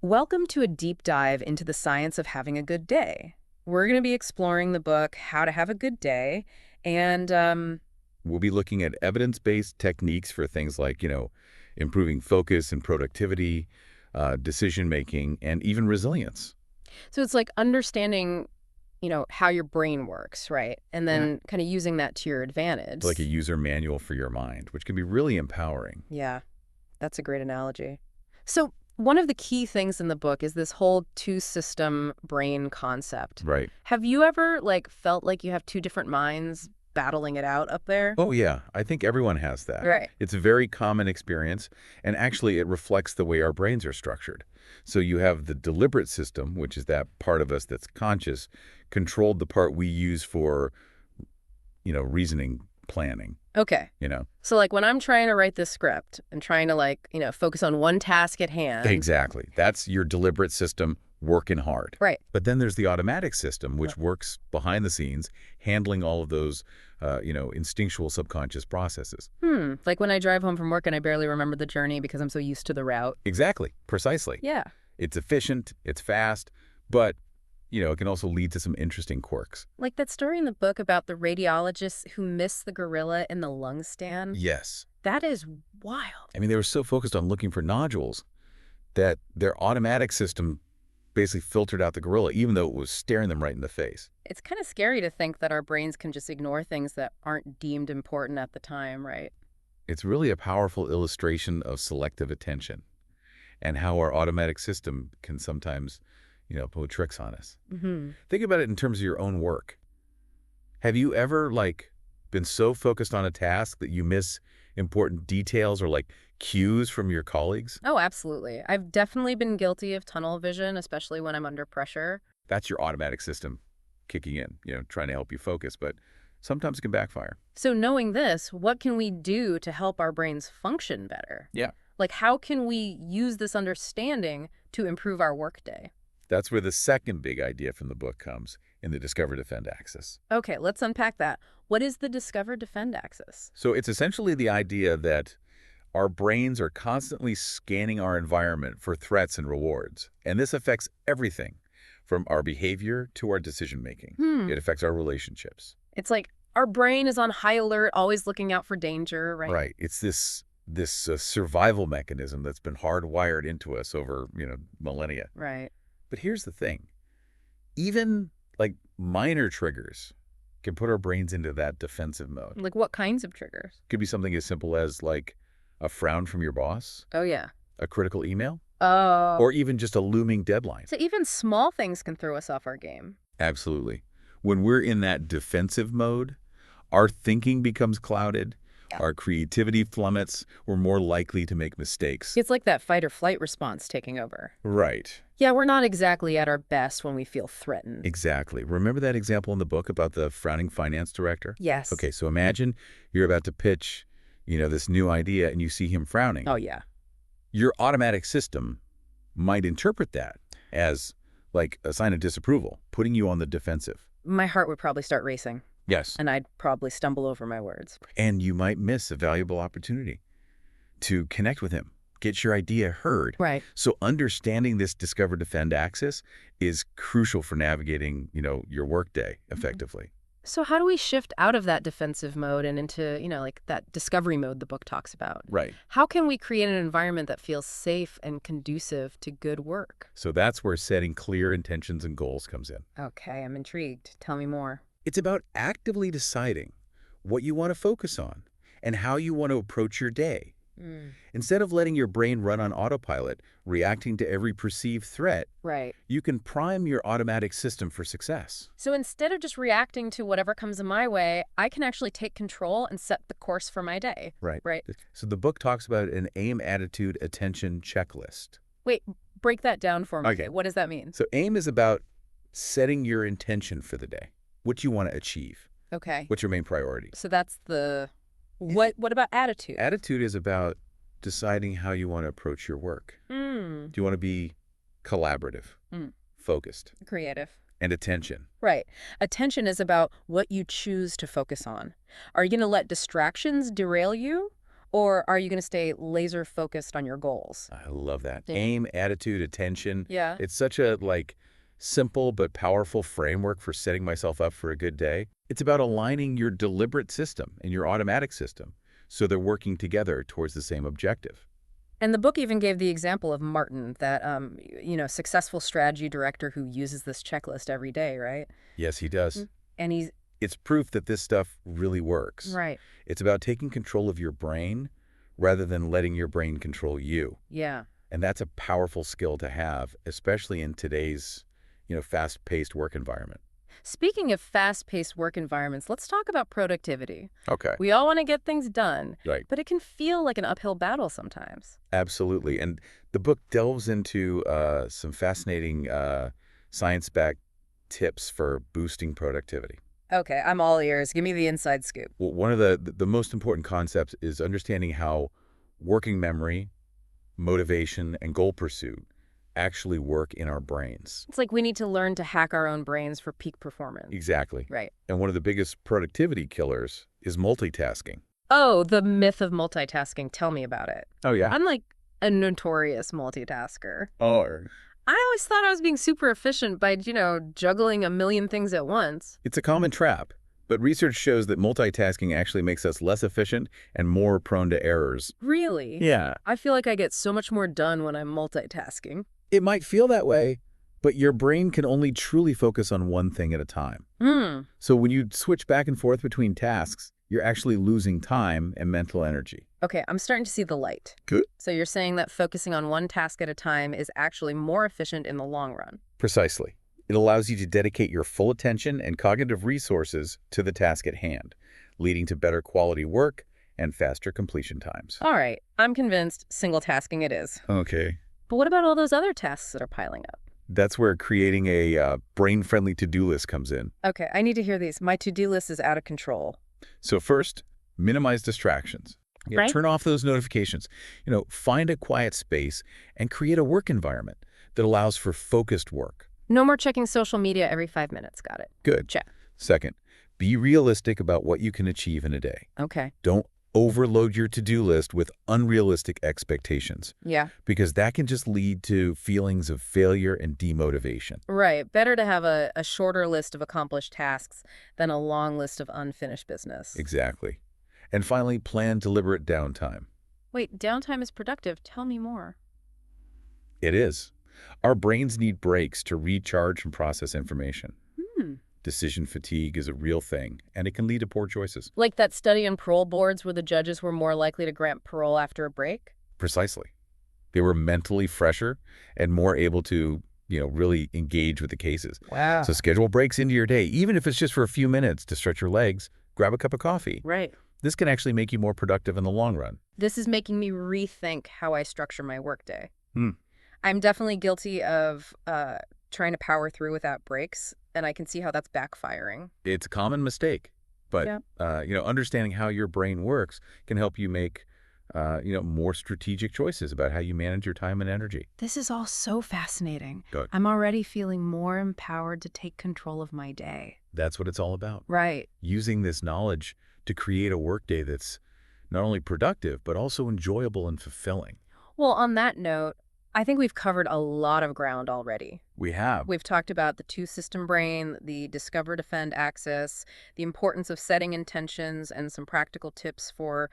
Welcome to a deep dive into the science of having a good day. We're going to be exploring the book, How to Have a Good Day, and We'll be looking at evidence-based techniques for things like, improving focus and productivity, decision-making, and even resilience. so it's like understanding, how your brain works, right? And Yeah. then kind of using that to your advantage. Like a user manual for your mind, which can be really empowering. Yeah, that's a great analogy. So one of the key things in the book is this whole two-system brain concept. Right. Have you ever felt like you have two different minds battling it out up there? Oh, yeah. I think everyone has that. Right. It's a very common experience, and actually it reflects the way our brains are structured. So you have the deliberate system, which is that part of us that's conscious, controlled the part we use for, reasoning, planning, Okay. you know. So when I'm trying to write this script and trying to focus on one task at hand. Exactly. That's your deliberate system working hard. Right. But then there's the automatic system, which works behind the scenes, handling all of those, instinctual subconscious processes. Like when I drive home from work and I barely remember the journey because I'm so used to the route. Exactly. Precisely. Yeah. It's efficient, it's fast, but, it can also lead to some interesting quirks. Like that story in the book about the radiologist who missed the gorilla in the lung stand. Yes. That is wild. I mean, they were so focused on looking for nodules that their automatic system basically filtered out the gorilla, even though it was staring them right in the face. It's kind of scary to think that our brains can just ignore things that aren't deemed important at the time, right? It's really a powerful illustration of selective attention and how our automatic system can sometimes, pull tricks on us. Mm-hmm. Think about it in terms of your own work. Have you ever, been so focused on a task that you miss important details or, cues from your colleagues? Oh, absolutely. I've definitely been guilty of tunnel vision, especially when I'm under pressure. That's your automatic system kicking in, trying to help you focus, but sometimes it can backfire. So knowing this, what can we do to help our brains function better? Yeah. How can we use this understanding to improve our workday? That's where the second big idea from the book comes in the Discover-Defend axis. Okay, let's unpack that. What is the Discover-Defend axis? So it's essentially the idea that our brains are constantly scanning our environment for threats and rewards. And this affects everything from our behavior to our decision-making. It affects our relationships. It's like our brain is on high alert, always looking out for danger, right? Right. It's this survival mechanism that's been hardwired into us over, millennia. Right. But here's the thing. Even, minor triggers can put our brains into that defensive mode. Like what kinds of triggers? Could be something as simple as, a frown from your boss, Oh, yeah. a critical email, Oh. or even just a looming deadline. So even small things can throw us off our game. Absolutely. When we're in that defensive mode, our thinking becomes clouded, Yeah. our creativity plummets, we're more likely to make mistakes. It's like that fight or flight response taking over. Right. Yeah, we're not exactly at our best when we feel threatened. Exactly. Remember that example in the book about the frowning finance director? Yes. Okay, so imagine you're about to pitch, this new idea and you see him frowning. Oh, yeah. Your automatic system might interpret that as a sign of disapproval, putting you on the defensive. My heart would probably start racing, Yes. and I'd probably stumble over my words. And you might miss a valuable opportunity to connect with him, get your idea heard. Right. So understanding this Discover-Defend axis is crucial for navigating, your workday effectively. So how do we shift out of that defensive mode and into, that discovery mode the book talks about? Right. How can we create an environment that feels safe and conducive to good work? So that's where setting clear intentions and goals comes in. Okay, I'm intrigued. Tell me more. It's about actively deciding what you want to focus on and how you want to approach your day. Instead of letting your brain run on autopilot, reacting to every perceived threat, Right. you can prime your automatic system for success. So instead of just reacting to whatever comes in my way, I can actually take control and set the course for my day. Right. Right. So the book talks about an aim, attitude, attention checklist. Wait, break that down for me. Okay. What does that mean? So aim is about setting your intention for the day, what you want to achieve, Okay. what's your main priority. So that's the... What about attitude? Attitude is about deciding how you want to approach your work. Do you want to be collaborative, focused, Creative. and attention? Right. Attention is about what you choose to focus on. Are you going to let distractions derail you? Or are you going to stay laser focused on your goals? I love that. Yeah. Aim, attitude, attention. Yeah. It's such a, simple but powerful framework for setting myself up for a good day. It's about aligning your deliberate system and your automatic system so they're working together towards the same objective. And the book even gave the example of Martin, that, successful strategy director who uses this checklist every day, right? Yes, he does. Mm. And he's It's proof that this stuff really works. right. It's about taking control of your brain rather than letting your brain control you. Yeah. And that's a powerful skill to have, especially in today's, fast-paced work environment. Speaking of fast-paced work environments, let's talk about productivity. Okay. We all want to get things done, Right. but it can feel like an uphill battle sometimes. Absolutely. And the book delves into some fascinating science-backed tips for boosting productivity. Okay, I'm all ears. Give me the inside scoop. Well, one of the most important concepts is understanding how working memory, motivation, and goal pursuit actually work in our brains. It's like we need to learn to hack our own brains for peak performance. Exactly. Right. And one of the biggest productivity killers is multitasking. Oh, the myth of multitasking. Tell me about it. Oh, yeah. I'm like a notorious multitasker. Oh, I always thought I was being super efficient by, juggling a million things at once. it's a common trap, but research shows that multitasking actually makes us less efficient and more prone to errors. Really? Yeah. I feel like I get so much more done when I'm multitasking. It might feel that way, but your brain can only truly focus on one thing at a time. So when you switch back and forth between tasks, you're actually losing time and mental energy. Okay, I'm starting to see the light. Good. So you're saying that focusing on one task at a time is actually more efficient in the long run. Precisely. It allows you to dedicate your full attention and cognitive resources to the task at hand, leading to better quality work and faster completion times. All right, I'm convinced single tasking it is. Okay. But what about all those other tasks that are piling up? That's where creating a brain-friendly to-do list comes in. Okay, I need to hear these. My to-do list is out of control. So first, minimize distractions. Yeah, Right. turn off those notifications. Find a quiet space and create a work environment that allows for focused work. No more checking social media every 5 minutes. Got it. Good. Check. Second, be realistic about what you can achieve in a day. Okay. Don't overload your to-do list with unrealistic expectations, Yeah. because that can just lead to feelings of failure and demotivation. Right. Better to have a shorter list of accomplished tasks than a long list of unfinished business. Exactly. And finally, plan deliberate downtime. Wait, downtime is productive. Tell me more. It is. Our brains need breaks to recharge and process information. Hmm. Decision fatigue is a real thing, and it can lead to poor choices. Like that study in parole boards where the judges were more likely to grant parole after a break? Precisely. They were mentally fresher and more able to, really engage with the cases. Wow. So schedule breaks into your day, even if it's just for a few minutes to stretch your legs, grab a cup of coffee. Right. This can actually make you more productive in the long run. This is making me rethink how I structure my workday. Hmm. I'm definitely guilty of trying to power through without breaks, and I can see how that's backfiring. It's a common mistake, but, understanding how your brain works can help you make, more strategic choices about how you manage your time and energy. This is all so fascinating. Good. I'm already feeling more empowered to take control of my day. That's what it's all about. Right. Using this knowledge to create a workday that's not only productive, but also enjoyable and fulfilling. Well, on that note, I think we've covered a lot of ground already. We have. We've talked about the two-system brain, the discover-defend axis, the importance of setting intentions, and some practical tips for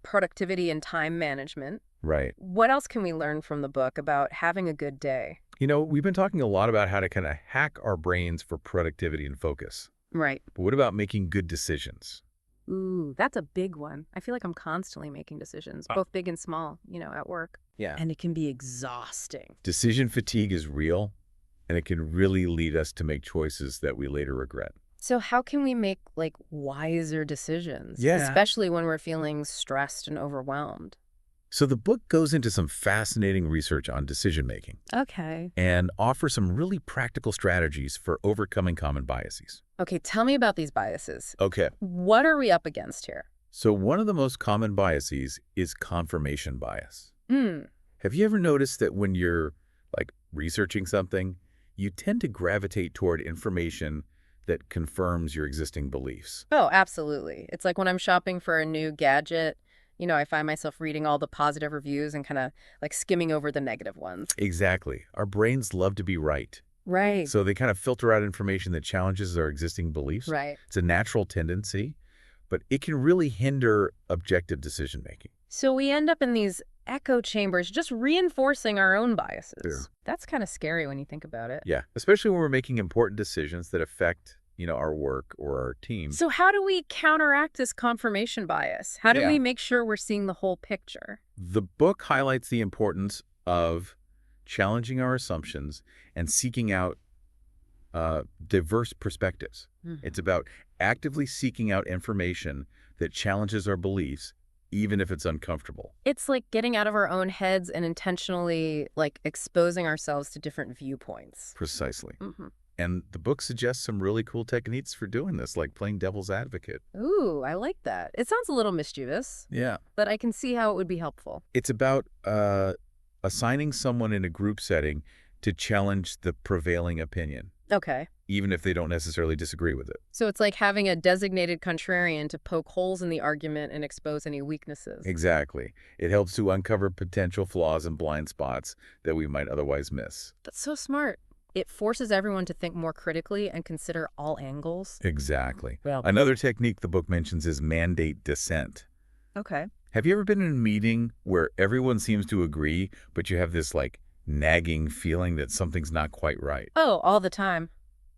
productivity and time management. Right. What else can we learn from the book about having a good day? We've been talking a lot about how to kind of hack our brains for productivity and focus. Right. But what about making good decisions? Ooh, that's a big one. I feel like I'm constantly making decisions, both big and small, at work. Yeah. And it can be exhausting. Decision fatigue is real, and it can really lead us to make choices that we later regret. So how can we make, wiser decisions? Yeah. Especially when we're feeling stressed and overwhelmed. So the book goes into some fascinating research on decision-making Okay. and offers some really practical strategies for overcoming common biases. Okay, tell me about these biases. Okay. What are we up against here? So one of the most common biases is confirmation bias. Hmm. Have you ever noticed that when you're, researching something, you tend to gravitate toward information that confirms your existing beliefs? Oh, absolutely. It's like when I'm shopping for a new gadget, I find myself reading all the positive reviews and kind of like skimming over the negative ones. Exactly. Our brains love to be right. Right. So they kind of filter out information that challenges our existing beliefs. Right. It's a natural tendency, but it can really hinder objective decision making. So we end up in these echo chambers just reinforcing our own biases. Sure. That's kind of scary when you think about it. Yeah, especially when we're making important decisions that affect, our work or our team. So how do we counteract this confirmation bias? How do Yeah. we make sure we're seeing the whole picture? The book highlights the importance of challenging our assumptions and seeking out diverse perspectives. It's about actively seeking out information that challenges our beliefs, even if it's uncomfortable. It's like getting out of our own heads and intentionally like exposing ourselves to different viewpoints. Precisely. Hmm. And the book suggests some really cool techniques for doing this, like playing devil's advocate. Ooh, I like that. It sounds a little mischievous, Yeah. but I can see how it would be helpful. It's about assigning someone in a group setting to challenge the prevailing opinion, Okay. even if they don't necessarily disagree with it. So it's like having a designated contrarian to poke holes in the argument and expose any weaknesses. Exactly. It helps to uncover potential flaws and blind spots that we might otherwise miss. That's so smart. It forces everyone to think more critically and consider all angles. Exactly. Well, Another technique the book mentions is mandate dissent. okay. Have you ever been in a meeting where everyone seems to agree, but you have this nagging feeling that something's not quite right? Oh, all the time.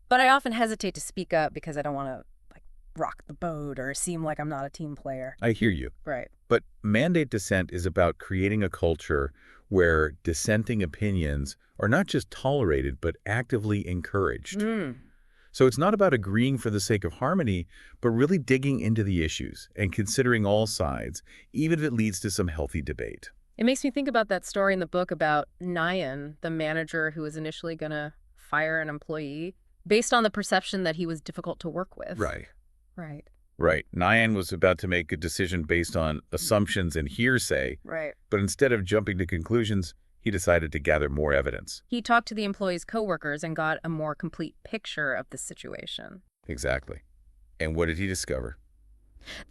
But I often hesitate to speak up because I don't want to like rock the boat or seem like I'm not a team player. I hear you. Right. But mandate dissent is about creating a culture where dissenting opinions are not just tolerated, but actively encouraged. Mm. So it's not about agreeing for the sake of harmony, but really digging into the issues and considering all sides, even if it leads to some healthy debate. It makes me think about that story in the book about Nyan, the manager who was initially going to fire an employee based on the perception that he was difficult to work with. Right. Right. Right. Nyan was about to make a decision based on assumptions and hearsay, Right. but instead of jumping to conclusions, he decided to gather more evidence. He talked to the employee's coworkers and got a more complete picture of the situation. Exactly. And what did he discover?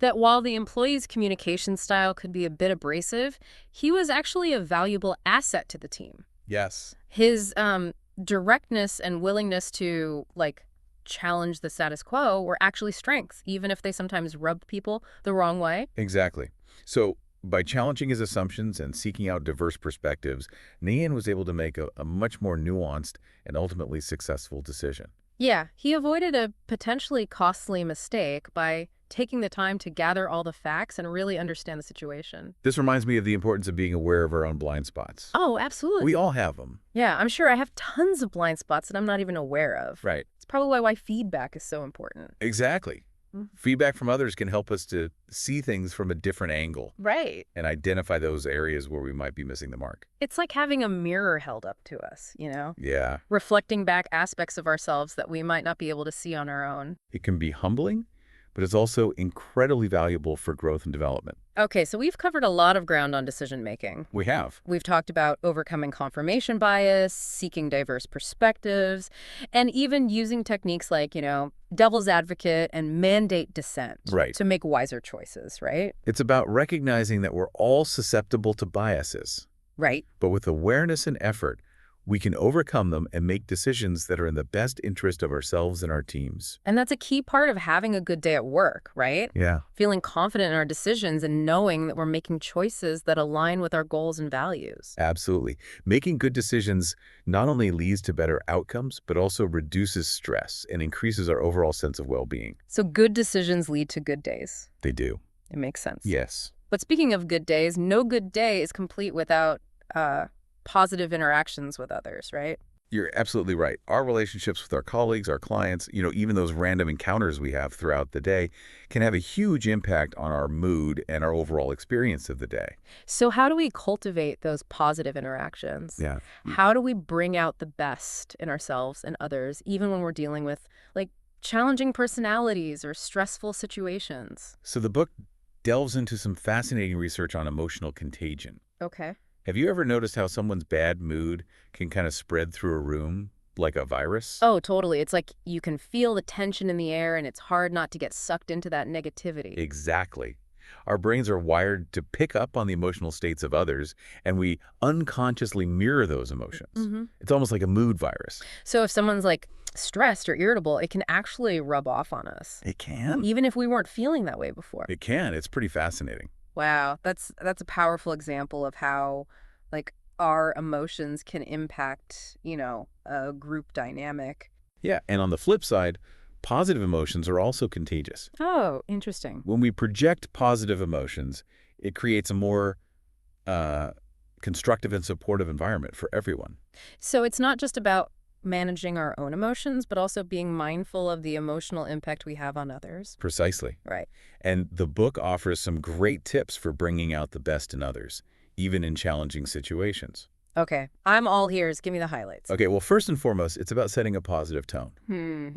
That while the employee's communication style could be a bit abrasive, he was actually a valuable asset to the team. Yes. His directness and willingness to, like, challenge the status quo were actually strengths, even if they sometimes rubbed people the wrong way. Exactly. So by challenging his assumptions and seeking out diverse perspectives, Nyan was able to make a much more nuanced and ultimately successful decision. Yeah, he avoided a potentially costly mistake by taking the time to gather all the facts and really understand the situation. This reminds me of the importance of being aware of our own blind spots. Oh, absolutely. We all have them. Yeah, I'm sure I have tons of blind spots that I'm not even aware of. Right. It's probably why feedback is so important. Exactly. Mm. Feedback from others can help us to see things from a different angle Right. and identify those areas where we might be missing the mark. It's like having a mirror held up to us, Yeah. reflecting back aspects of ourselves that we might not be able to see on our own. It can be humbling, but it's also incredibly valuable for growth and development. Okay, so we've covered a lot of ground on decision making. We have. We've talked about overcoming confirmation bias, seeking diverse perspectives, and even using techniques like, devil's advocate and mandate dissent Right. to make wiser choices, right? It's about recognizing that we're all susceptible to biases, Right. but with awareness and effort, we can overcome them and make decisions that are in the best interest of ourselves and our teams. And that's a key part of having a good day at work, right? Yeah. Feeling confident in our decisions and knowing that we're making choices that align with our goals and values. Absolutely. Making good decisions not only leads to better outcomes, but also reduces stress and increases our overall sense of well-being. So good decisions lead to good days. They do. It makes sense. Yes. But speaking of good days, no good day is complete without positive interactions with others, right? You're absolutely right. Our relationships with our colleagues, our clients, even those random encounters we have throughout the day can have a huge impact on our mood and our overall experience of the day. So how do we cultivate those positive interactions? Yeah. How do we bring out the best in ourselves and others, even when we're dealing with, like, challenging personalities or stressful situations? So the book delves into some fascinating research on emotional contagion. Okay. Have you ever noticed how someone's bad mood can kind of spread through a room like a virus? Oh, totally. It's like you can feel the tension in the air and it's hard not to get sucked into that negativity. Exactly. Our brains are wired to pick up on the emotional states of others, and we unconsciously mirror those emotions. Hmm. It's almost like a mood virus. So if someone's like stressed or irritable, it can actually rub off on us, It can. even if we weren't feeling that way before. It can. It's pretty fascinating. Wow, that's a powerful example of how like our emotions can impact, a group dynamic. Yeah, and on the flip side, positive emotions are also contagious. Oh, interesting. When we project positive emotions, it creates a more uh, constructive and supportive environment for everyone. So it's not just about managing our own emotions, but also being mindful of the emotional impact we have on others. Precisely. Right. And the book offers some great tips for bringing out the best in others, even in challenging situations. Okay, I'm all ears. Give me the highlights. Okay, well, first and foremost, it's about setting a positive tone. Hmm.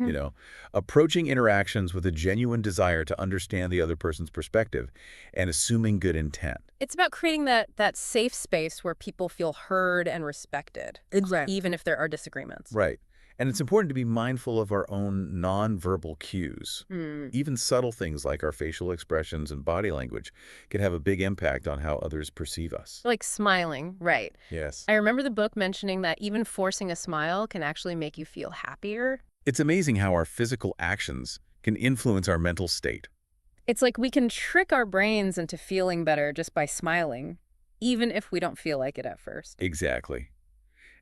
Approaching interactions with a genuine desire to understand the other person's perspective and assuming good intent. It's about creating that safe space where people feel heard and respected, Exactly. even if there are disagreements. Right. And it's important to be mindful of our own nonverbal cues. Hmm. Even subtle things like our facial expressions and body language can have a big impact on how others perceive us. Like smiling, right. Yes. I remember the book mentioning that even forcing a smile can actually make you feel happier. It's amazing how our physical actions can influence our mental state. It's like we can trick our brains into feeling better just by smiling, even if we don't feel like it at first. Exactly.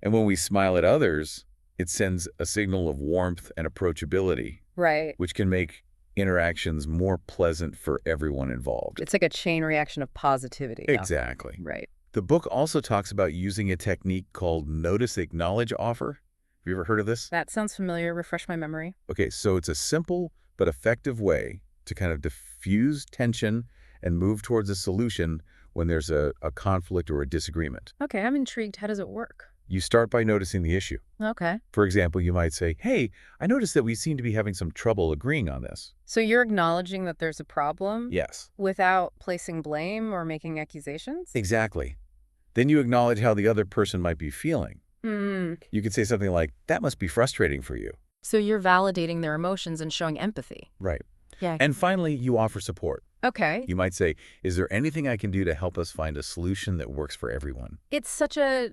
And when we smile at others, it sends a signal of warmth and approachability, Right. which can make interactions more pleasant for everyone involved. It's like a chain reaction of positivity. Yeah. Exactly. Right. The book also talks about using a technique called notice, acknowledge, offer. Have you ever heard of this? That sounds familiar. Refresh my memory. Okay, so it's a simple but effective way to kind of diffuse tension and move towards a solution when there's a conflict or a disagreement. Okay, I'm intrigued. How does it work? You start by noticing the issue. Okay. For example, you might say, hey, I noticed that we seem to be having some trouble agreeing on this. So you're acknowledging that there's a problem Yes. without placing blame or making accusations? Exactly. Then you acknowledge how the other person might be feeling. Hmm. You could say something like, that must be frustrating for you. So you're validating their emotions and showing empathy. Right. Yeah. And finally, you offer support. Okay. You might say, is there anything I can do to help us find a solution that works for everyone? It's such a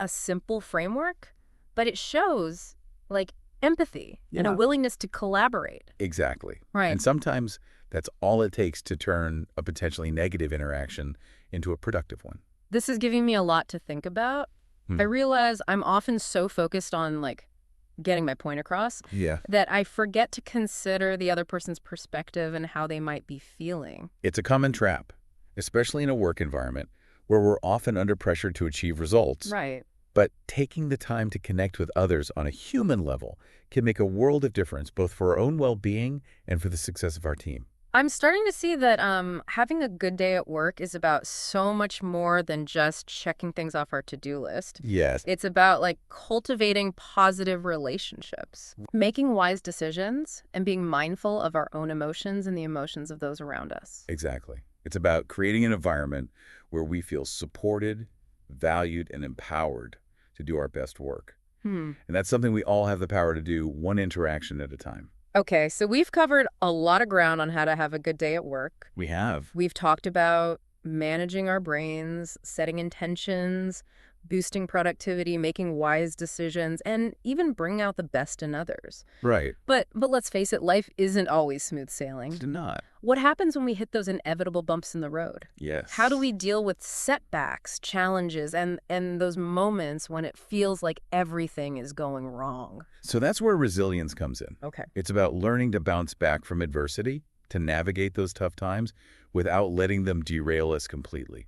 simple framework, but it shows like empathy and a Yeah. willingness to collaborate. Exactly. Right. And sometimes that's all it takes to turn a potentially negative interaction into a productive one. This is giving me a lot to think about. Hmm. I realize I'm often so focused on like getting my point across Yeah. that I forget to consider the other person's perspective and how they might be feeling. It's a common trap, especially in a work environment where we're often under pressure to achieve results. Right. But taking the time to connect with others on a human level can make a world of difference, both for our own well-being and for the success of our team. I'm starting to see that having a good day at work is about so much more than just checking things off our to-do list. Yes. It's about like cultivating positive relationships, making wise decisions, and being mindful of our own emotions and the emotions of those around us. Exactly. It's about creating an environment where we feel supported, valued, and empowered to do our best work. And that's something we all have the power to do, one interaction at a time. Okay, so we've covered a lot of ground on how to have a good day at work. We have. We've talked about managing our brains, setting intentions, boosting productivity, making wise decisions, and even bringing out the best in others. Right. But let's face it, life isn't always smooth sailing. Do not. What happens when we hit those inevitable bumps in the road? Yes. How do we deal with setbacks, challenges, and those moments when it feels like everything is going wrong? So that's where resilience comes in. Okay. It's about learning to bounce back from adversity, to navigate those tough times without letting them derail us completely.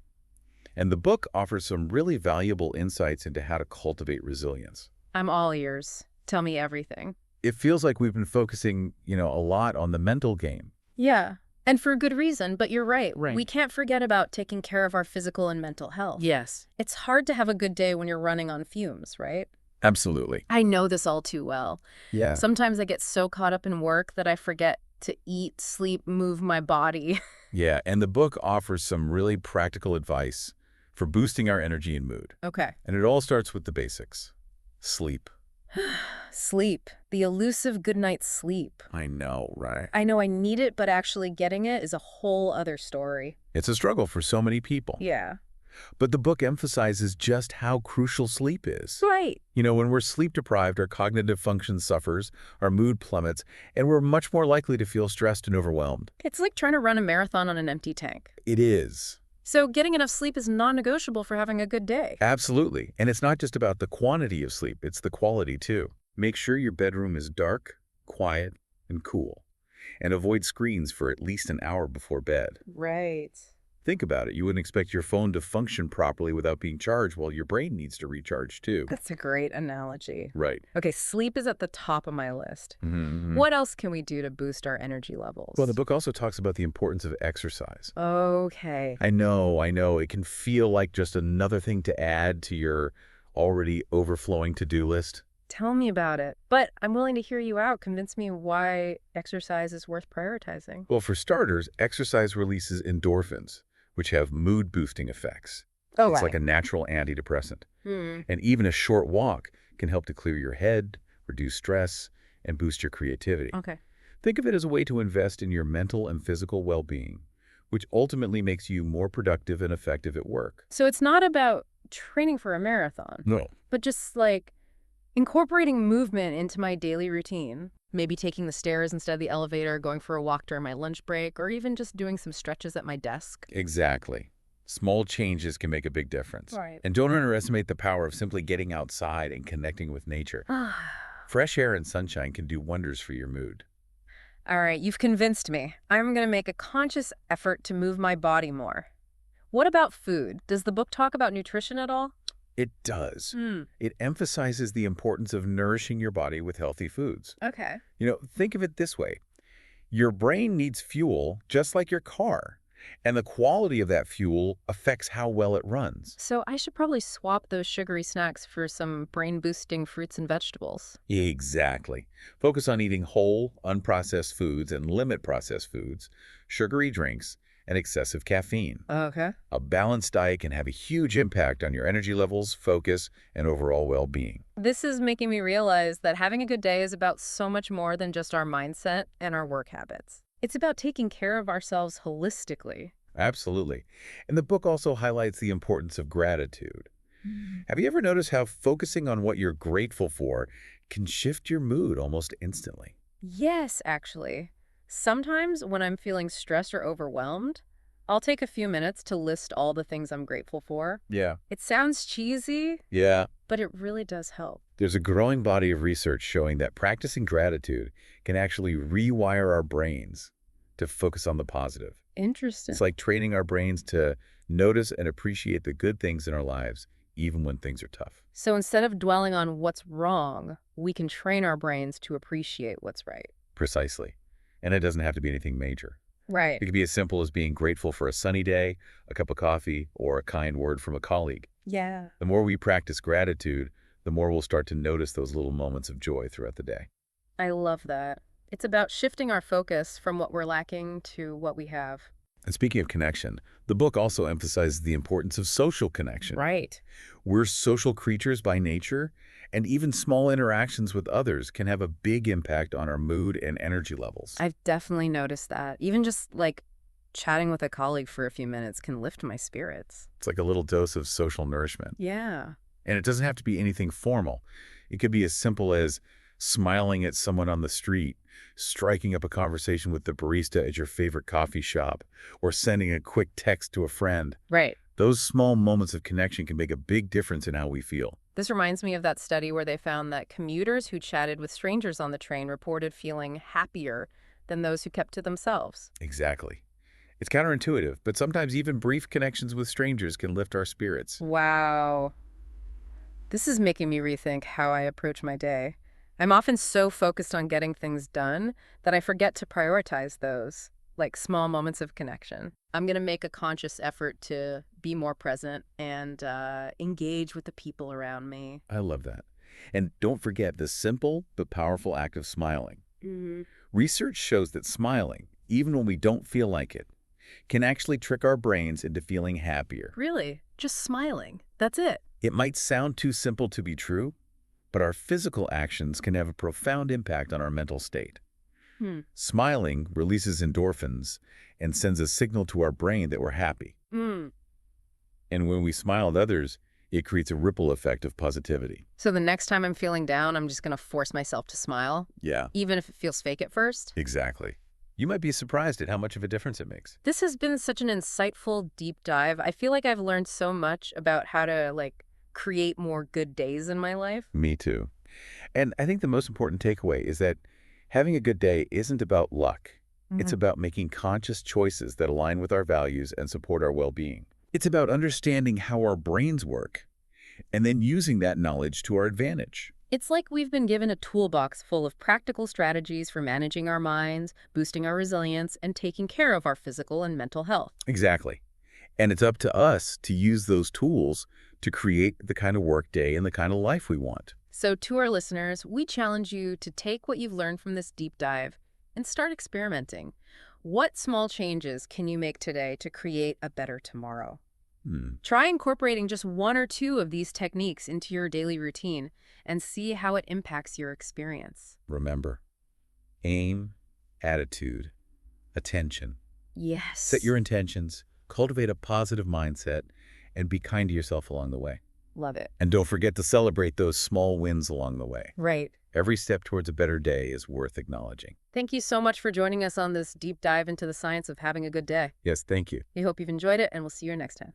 And the book offers some really valuable insights into how to cultivate resilience. I'm all ears. Tell me everything. It feels like we've been focusing, a lot on the mental game. Yeah. And for good reason, but you're right. Right. We can't forget about taking care of our physical and mental health. Yes. It's hard to have a good day when you're running on fumes, right? Absolutely. I know this all too well. Yeah. Sometimes I get so caught up in work that I forget to eat, sleep, move my body. Yeah, and the book offers some really practical advice for boosting our energy and mood. Okay. And it all starts with the basics. Sleep. Sleep. The elusive good night's sleep. I know, right? I know I need it, but actually getting it is a whole other story. It's a struggle for so many people. Yeah. But the book emphasizes just how crucial sleep is. Right. When we're sleep deprived, our cognitive function suffers, our mood plummets, and we're much more likely to feel stressed and overwhelmed. It's like trying to run a marathon on an empty tank. It is. So getting enough sleep is non-negotiable for having a good day. Absolutely. And it's not just about the quantity of sleep, it's the quality too. Make sure your bedroom is dark, quiet, and cool. And avoid screens for at least an hour before bed. Right. Think about it. You wouldn't expect your phone to function properly without being charged while your brain needs to recharge too. That's a great analogy. Right. Okay, sleep is at the top of my list. Mm-hmm. What else can we do to boost our energy levels? Well, the book also talks about the importance of exercise. Okay. I know. It can feel like just another thing to add to your already overflowing to-do list. Tell me about it. But I'm willing to hear you out. Convince me why exercise is worth prioritizing. Well, for starters, exercise releases endorphins, which have mood-boosting effects. Oh, It's right. like a natural antidepressant. Hmm. And even a short walk can help to clear your head, reduce stress, and boost your creativity. Okay. Think of it as a way to invest in your mental and physical well-being, which ultimately makes you more productive and effective at work. So it's not about training for a marathon, No. but just like incorporating movement into my daily routine. Maybe taking the stairs instead of the elevator, going for a walk during my lunch break, or even just doing some stretches at my desk. Exactly. Small changes can make a big difference. Right. And don't underestimate the power of simply getting outside and connecting with nature. Fresh air and sunshine can do wonders for your mood. All right, you've convinced me. I'm going to make a conscious effort to move my body more. What about food? Does the book talk about nutrition at all? It does. Hmm. It emphasizes the importance of nourishing your body with healthy foods. Okay. Think of it this way. Your brain needs fuel just like your car, and the quality of that fuel affects how well it runs. So I should probably swap those sugary snacks for some brain-boosting fruits and vegetables. Exactly. Focus on eating whole, unprocessed foods and limit processed foods, sugary drinks, and excessive caffeine. Okay. A balanced diet can have a huge impact on your energy levels, focus, and overall well-being. This is making me realize that having a good day is about so much more than just our mindset and our work habits. It's about taking care of ourselves holistically. Absolutely. And the book also highlights the importance of gratitude. Have you ever noticed how focusing on what you're grateful for can shift your mood almost instantly? Yes, actually. Sometimes when I'm feeling stressed or overwhelmed, I'll take a few minutes to list all the things I'm grateful for. Yeah. It sounds cheesy, Yeah. but it really does help. There's a growing body of research showing that practicing gratitude can actually rewire our brains to focus on the positive. Interesting. It's like training our brains to notice and appreciate the good things in our lives, even when things are tough. So instead of dwelling on what's wrong, we can train our brains to appreciate what's right. Precisely. And it doesn't have to be anything major. Right. It could be as simple as being grateful for a sunny day, a cup of coffee, or a kind word from a colleague. Yeah. The more we practice gratitude, the more we'll start to notice those little moments of joy throughout the day. I love that. It's about shifting our focus from what we're lacking to what we have. And speaking of connection, the book also emphasizes the importance of social connection. Right. We're social creatures by nature, and even small interactions with others can have a big impact on our mood and energy levels. I've definitely noticed that. Even just like chatting with a colleague for a few minutes can lift my spirits. It's like a little dose of social nourishment. Yeah. And it doesn't have to be anything formal. It could be as simple as smiling at someone on the street, striking up a conversation with the barista at your favorite coffee shop, or sending a quick text to a friend. Right. Those small moments of connection can make a big difference in how we feel. This reminds me of that study where they found that commuters who chatted with strangers on the train reported feeling happier than those who kept to themselves. Exactly. It's counterintuitive, but sometimes even brief connections with strangers can lift our spirits. Wow. This is making me rethink how I approach my day. I'm often so focused on getting things done that I forget to prioritize those, like small moments of connection. I'm going to make a conscious effort to be more present and engage with the people around me. I love that. And don't forget the simple but powerful act of smiling. Mm-hmm. Research shows that smiling, even when we don't feel like it, can actually trick our brains into feeling happier. Really? Just smiling. That's it. It might sound too simple to be true, but our physical actions can have a profound impact on our mental state. Hmm. Smiling releases endorphins and sends a signal to our brain that we're happy. Mm. And when we smile at others, it creates a ripple effect of positivity. So the next time I'm feeling down, I'm just going to force myself to smile, Yeah, even if it feels fake at first? exactly. You might be surprised at how much of a difference it makes. This has been such an insightful deep dive. I feel like I've learned so much about how to, create more good days in my life. Me too. And I think the most important takeaway is that having a good day isn't about luck. It's Mhm. about making conscious choices that align with our values and support our well-being. It's about understanding how our brains work and then using that knowledge to our advantage. It's like we've been given a toolbox full of practical strategies for managing our minds, boosting our resilience, and taking care of our physical and mental health. Exactly. And it's up to us to use those tools to create the kind of work day and the kind of life we want. So, to our listeners, we challenge you to take what you've learned from this deep dive and start experimenting. What small changes can you make today to create a better tomorrow? Hmm. Try incorporating just one or two of these techniques into your daily routine and see how it impacts your experience. Remember, aim, attitude, attention. Set Yes. your intentions, cultivate a positive mindset, and be kind to yourself along the way. Love it. And don't forget to celebrate those small wins along the way. Right. Every step towards a better day is worth acknowledging. Thank you so much for joining us on this deep dive into the science of having a good day. Yes, thank you. We hope you've enjoyed it, and we'll see you next time.